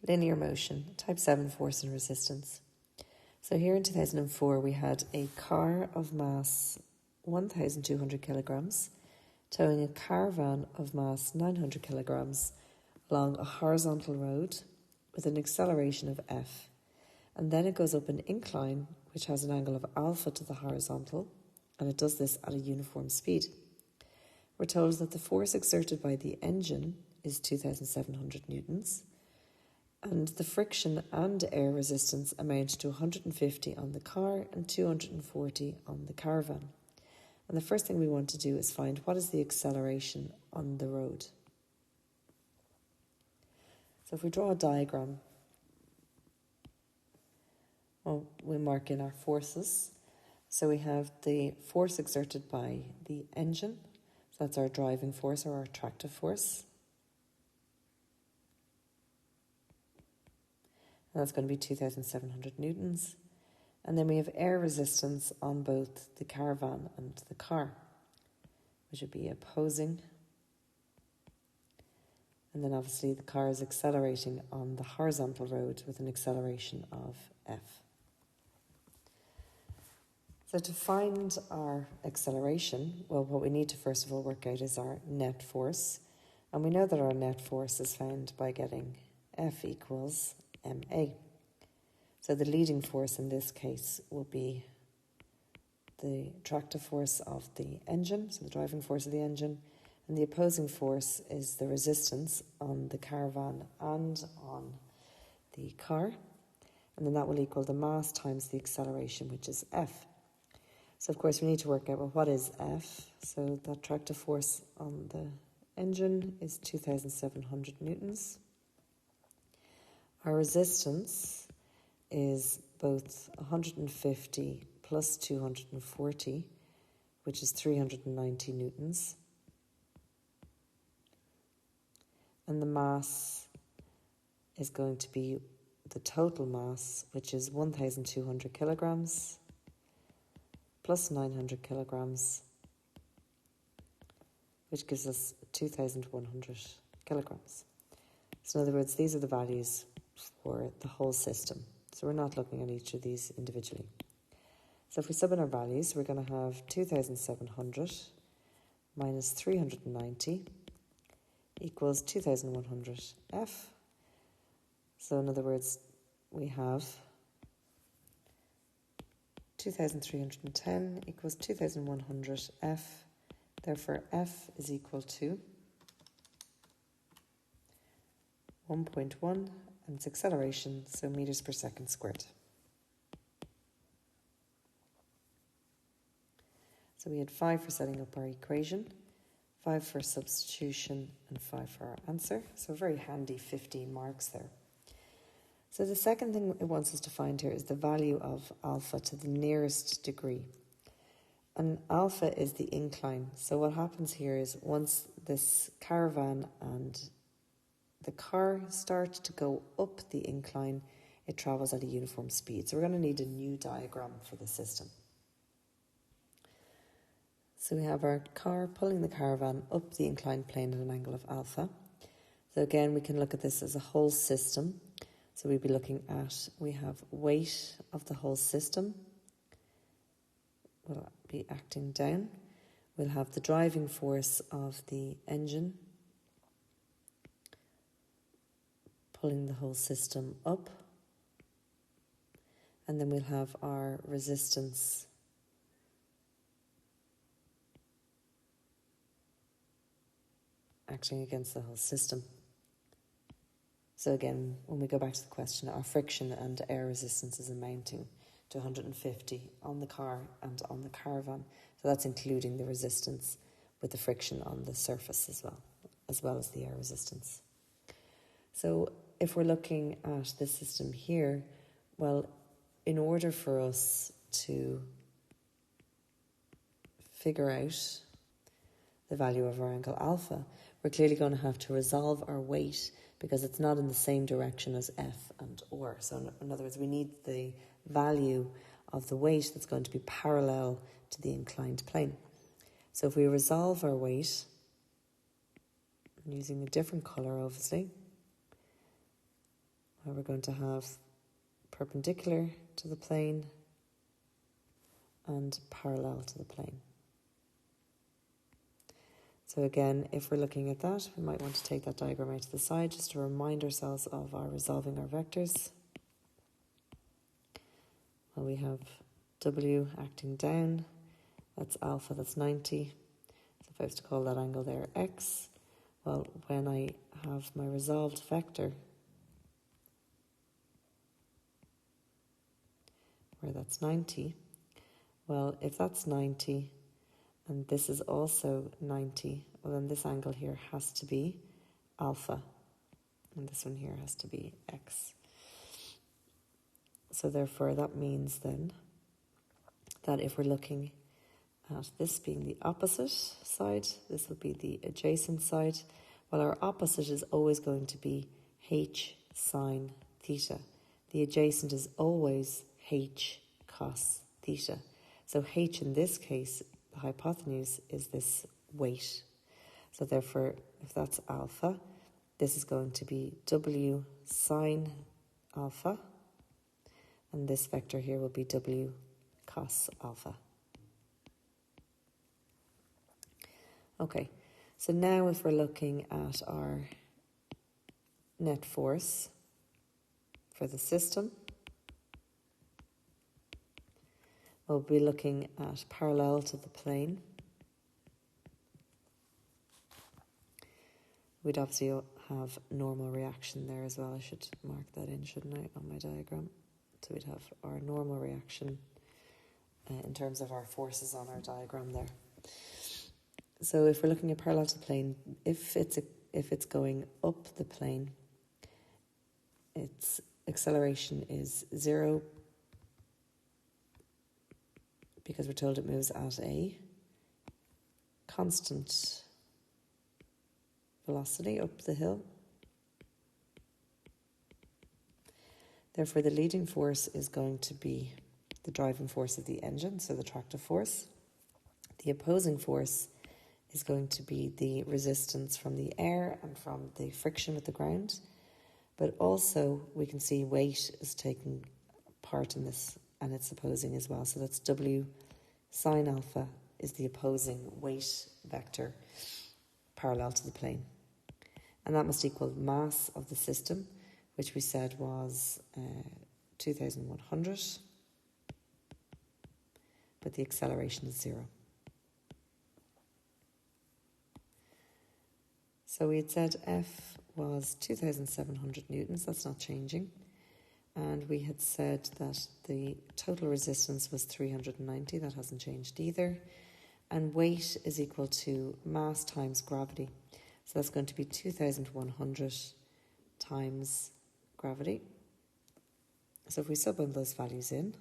Linear motion, type 7 force and resistance. So here in 2004 we had a car of mass 1,200 kilograms towing a caravan of mass 900 kilograms along a horizontal road with an acceleration of f, and then it goes up an incline which has an angle of alpha to the horizontal, and it does this at a uniform speed. We're told that the force exerted by the engine is 2,700 newtons, and the friction and air resistance amount to 150 on the car and 240 on the caravan. And the first thing we want to do is find what is the acceleration on the road. So if we draw a diagram, well, we mark in our forces. So we have the force exerted by the engine, so that's our driving force or our attractive force. And that's going to be 2,700 newtons. And then we have air resistance on both the caravan and the car, which would be opposing. And then obviously the car is accelerating on the horizontal road with an acceleration of f. So to find our acceleration, well, what we need to first of all work out is our net force. And we know that our net force is found by getting F equals ma. So the leading force in this case will be the attractive force of the engine, so the driving force of the engine, and the opposing force is the resistance on the caravan and on the car, and then that will equal the mass times the acceleration, which is F. So of course we need to work out, well, what is F? So the attractive force on the engine is 2,700 newtons. Our resistance is both 150 plus 240, which is 390 newtons. And the mass is going to be the total mass, which is 1,200 kilograms plus 900 kilograms, which gives us 2,100 kilograms. So in other words, these are the values for the whole system. So we're not looking at each of these individually. So if we sub in our values, we're going to have 2,700 minus 390 equals 2,100 F. So in other words, we have 2,310 equals 2,100 F. Therefore, F is equal to 1.1, and its acceleration, so meters per second squared. So we had 5 for setting up our equation, 5 for substitution, and 5 for our answer. So very handy 15 marks there. So the second thing it wants us to find here is the value of alpha to the nearest degree. And alpha is the incline. So what happens here is once this caravan and the car start to go up the incline, it travels at a uniform speed. So we're going to need a new diagram for the system. So we have our car pulling the caravan up the inclined plane at an angle of alpha. So again, we can look at this as a whole system. So we'd be looking at, we have weight of the whole system will be acting down. We'll have the driving force of the engine pulling the whole system up, and then we'll have our resistance acting against the whole system. So again, when we go back to the question, our friction and air resistance is amounting to 150 on the car and on the caravan. So that's including the resistance with the friction on the surface as well as the air resistance. So if we're looking at the system here, well, in order for us to figure out the value of our angle alpha, we're clearly going to have to resolve our weight because it's not in the same direction as F and R. So in other words, we need the value of the weight that's going to be parallel to the inclined plane. So if we resolve our weight, I'm using a different colour obviously, where we're going to have perpendicular to the plane and parallel to the plane. So again, if we're looking at that, we might want to take that diagram out to the side just to remind ourselves of our resolving our vectors. Well, we have W acting down, that's alpha, that's 90. So if I was to call that angle there X, well, when I have my resolved vector, where that's 90, well, if that's 90, and this is also 90, well then this angle here has to be alpha, and this one here has to be X. So therefore that means then that if we're looking at this being the opposite side, this will be the adjacent side, well our opposite is always going to be H sine theta. The adjacent is always H cos theta. So H in this case, the hypotenuse, is this weight. So therefore, if that's alpha, this is going to be W sine alpha, and this vector here will be W cos alpha. Okay, so now if we're looking at our net force for the system, we'll be looking at parallel to the plane. We'd obviously have normal reaction there as well. I should mark that in, shouldn't I, on my diagram? So we'd have our normal reaction in terms of our forces on our diagram there. So if we're looking at parallel to the plane, if it's going up the plane, its acceleration is 0, because we're told it moves at a constant velocity up the hill. Therefore, the leading force is going to be the driving force of the engine, so the tractive force. The opposing force is going to be the resistance from the air and from the friction with the ground. But also, we can see weight is taking part in this, and it's opposing as well. So that's W sine alpha is the opposing weight vector parallel to the plane. And that must equal mass of the system, which we said was 2,100. But the acceleration is 0. So we had said F was 2,700 newtons, that's not changing. And we had said that the total resistance was 390, that hasn't changed either. And weight is equal to mass times gravity. So that's going to be 2,100 times gravity. So if we sub in those values in,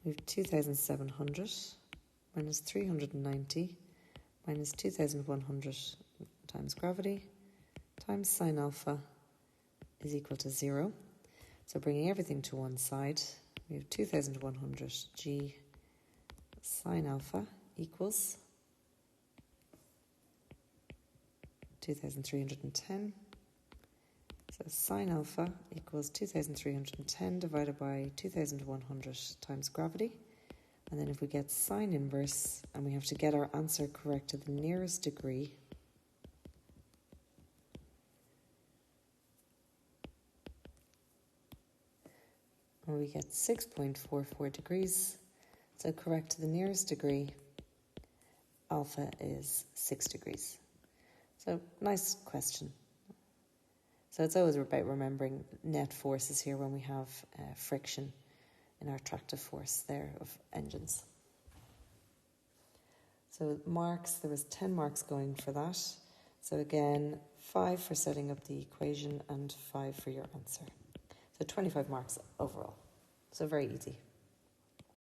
we have 2,700 minus 390 minus 2,100 times gravity times sine alpha is equal to 0. So bringing everything to one side, we have 2,100 g sine alpha equals 2,310. So sine alpha equals 2,310 divided by 2,100 times gravity. And then if we get sine inverse, and we have to get our answer correct to the nearest degree, and we get 6.44 degrees. So correct to the nearest degree, alpha is 6 degrees. So nice question. So it's always about remembering net forces here when we have friction in our tractive force there of engines. So marks, there was 10 marks going for that. So again, 5 for setting up the equation and 5 for your answer. So 25 marks overall. So very easy.